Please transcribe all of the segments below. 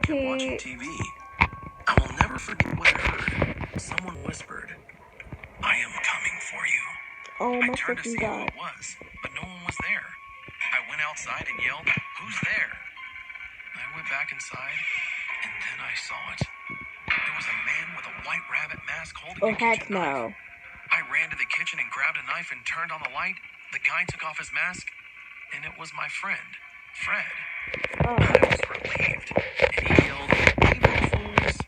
kept watching TV. I will never forget what I heard. Someone whispered, "I am coming for you." Oh I my turned to fucking see who god. it was, but no one was there. I went outside and yelled, "Who's there?" I went back inside, and then I saw it. It was a man with a white rabbit mask holding Oh a heck kitchen knife. no. I ran to the kitchen and grabbed a knife and turned on the light. The guy took off his mask, and it was my friend, Fred. Oh. I was relieved, and he yelled, "April Fools."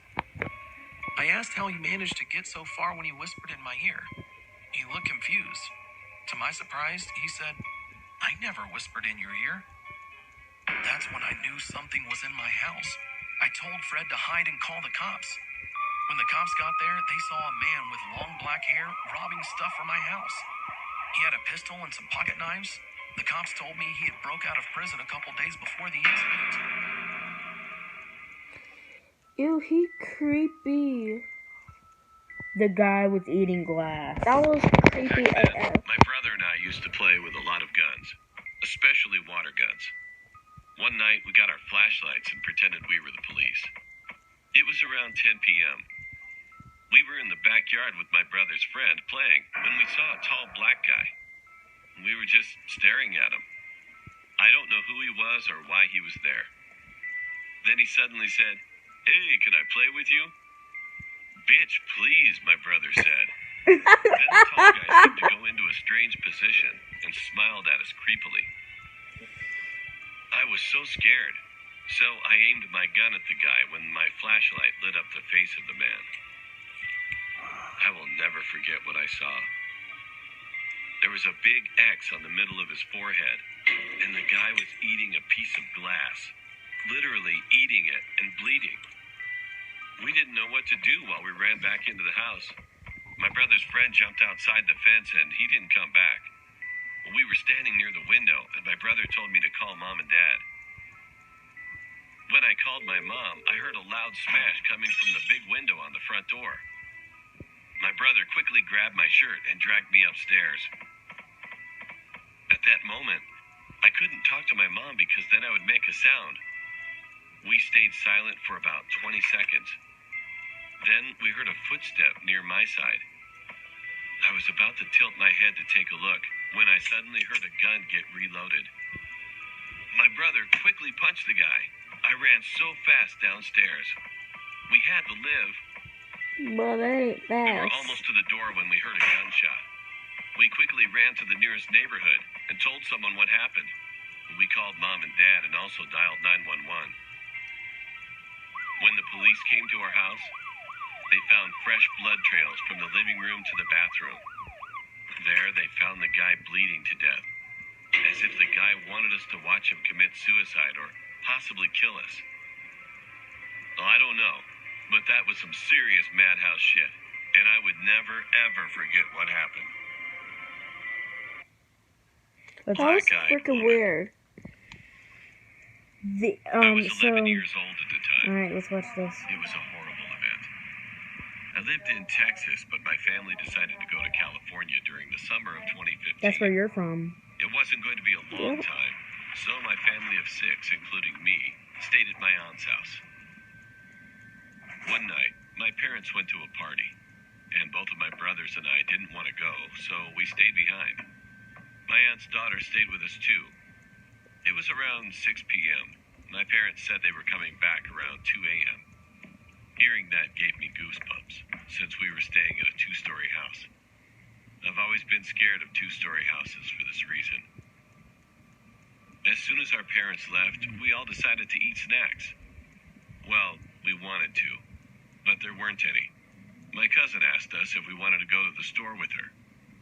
I asked how he managed to get so far when he whispered in my ear. He looked confused. To my surprise, he said, "I never whispered in your ear." That's when I knew something was in my house. I told Fred to hide and call the cops. When the cops got there, they saw a man with long black hair robbing stuff from my house. He had a pistol and some pocket knives. The cops told me he had broke out of prison a couple days before the incident. Ew, he creepy. The guy was eating glass. That was creepy Back AF. then, my brother and I used to play with a lot of guns, especially water guns. One night, we got our flashlights and pretended we were the police. It was around 10 p.m. We were in the backyard with my brother's friend playing when we saw a tall black guy. We were just staring at him. I don't know who he was or why he was there. Then he suddenly said, "Hey, can I play with you?" "Bitch, please," my brother said. Then the tall guy seemed to go into a strange position and smiled at us creepily. I was so scared, so I aimed my gun at the guy when my flashlight lit up the face of the man. I will never forget what I saw. There was a big X on the middle of his forehead, and the guy was eating a piece of glass, literally eating it and bleeding. We didn't know what to do while we ran back into the house. My brother's friend jumped outside the fence and he didn't come back. We were standing near the window and my brother told me to call Mom and Dad. When I called my mom, I heard a loud smash coming from the big window on the front door. My brother quickly grabbed my shirt and dragged me upstairs. At that moment, I couldn't talk to my mom because then I would make a sound. We stayed silent for about 20 seconds. Then we heard a footstep near my side. I was about to tilt my head to take a look when I suddenly heard a gun get reloaded. My brother quickly punched the guy. I ran so fast downstairs. We had to live. But that ain't We were fast. almost to the door when we heard a gunshot. We quickly ran to the nearest neighborhood and told someone what happened. We called Mom and Dad and also dialed 911. When the police came to our house, they found fresh blood trails from the living room to the bathroom. There, they found the guy bleeding to death, as if the guy wanted us to watch him commit suicide or possibly kill us. Well, I don't know, but that was some serious madhouse shit, and I would never, ever forget what happened. That was Black-eyed freaking woman. weird. I was 11 So, years old at the time. alright, let's watch this. It was a horrible event. I lived in Texas, but my family decided to go to California during the summer of 2015. That's where you're from. It wasn't going to be a long time, so my family of 6, including me, stayed at my aunt's house. One night, my parents went to a party, and both of my brothers and I didn't want to go, so we stayed behind. My aunt's daughter stayed with us too. It was around 6 p.m. My parents said they were coming back around 2 a.m. Hearing that gave me goosebumps, since we were staying at a 2-story house. I've always been scared of 2-story houses for this reason. As soon as our parents left, we all decided to eat snacks. Well, we wanted to, but there weren't any. My cousin asked us if we wanted to go to the store with her.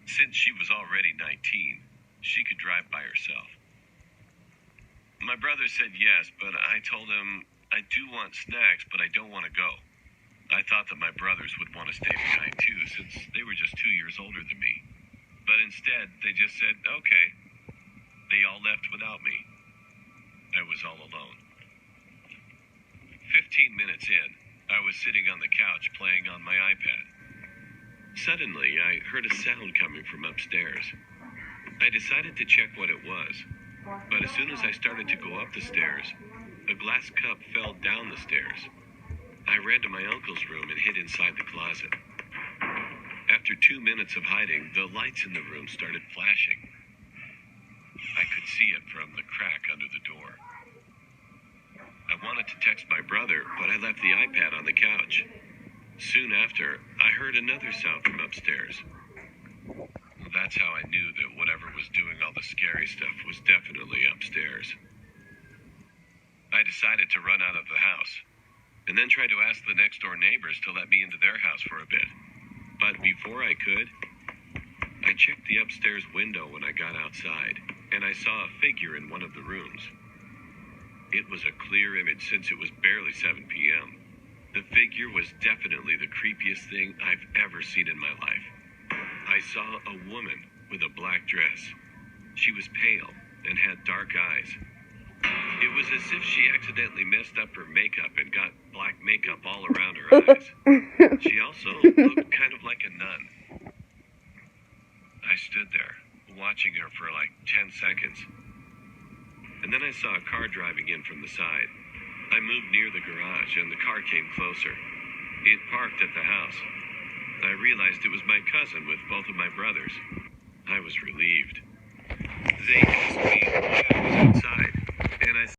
Since she was already 19, she could drive by herself. My brother said yes, but I told him I do want snacks, but I don't want to go. I thought that my brothers would want to stay behind too, since they were just 2 years older than me. But instead, they just said, okay. They all left without me. I was all alone. 15 minutes in, I was sitting on the couch playing on my iPad. Suddenly, I heard a sound coming from upstairs. I decided to check what it was, but as soon as I started to go up the stairs, a glass cup fell down the stairs. I ran to my uncle's room and hid inside the closet. After 2 minutes of hiding, the lights in the room started flashing. I could see it from the crack under the door. I wanted to text my brother, but I left the iPad on the couch. Soon after, I heard another sound from upstairs. That's how I knew that whatever was doing all the scary stuff was definitely upstairs. I decided to run out of the house, and then tried to ask the next door neighbors to let me into their house for a bit. But before I could, I checked the upstairs window when I got outside, and I saw a figure in one of the rooms. It was a clear image since it was barely 7 p.m. The figure was definitely the creepiest thing I've ever seen in my life. I saw a woman with a black dress. She was pale and had dark eyes. It was as if she accidentally messed up her makeup and got black makeup all around her eyes. She also looked kind of like a nun. I stood there, watching her for like 10 seconds. And then I saw a car driving in from the side. I moved near the garage and the car came closer. It parked at the house. I realized it was my cousin with both of my brothers. I was relieved. They asked me why I was outside.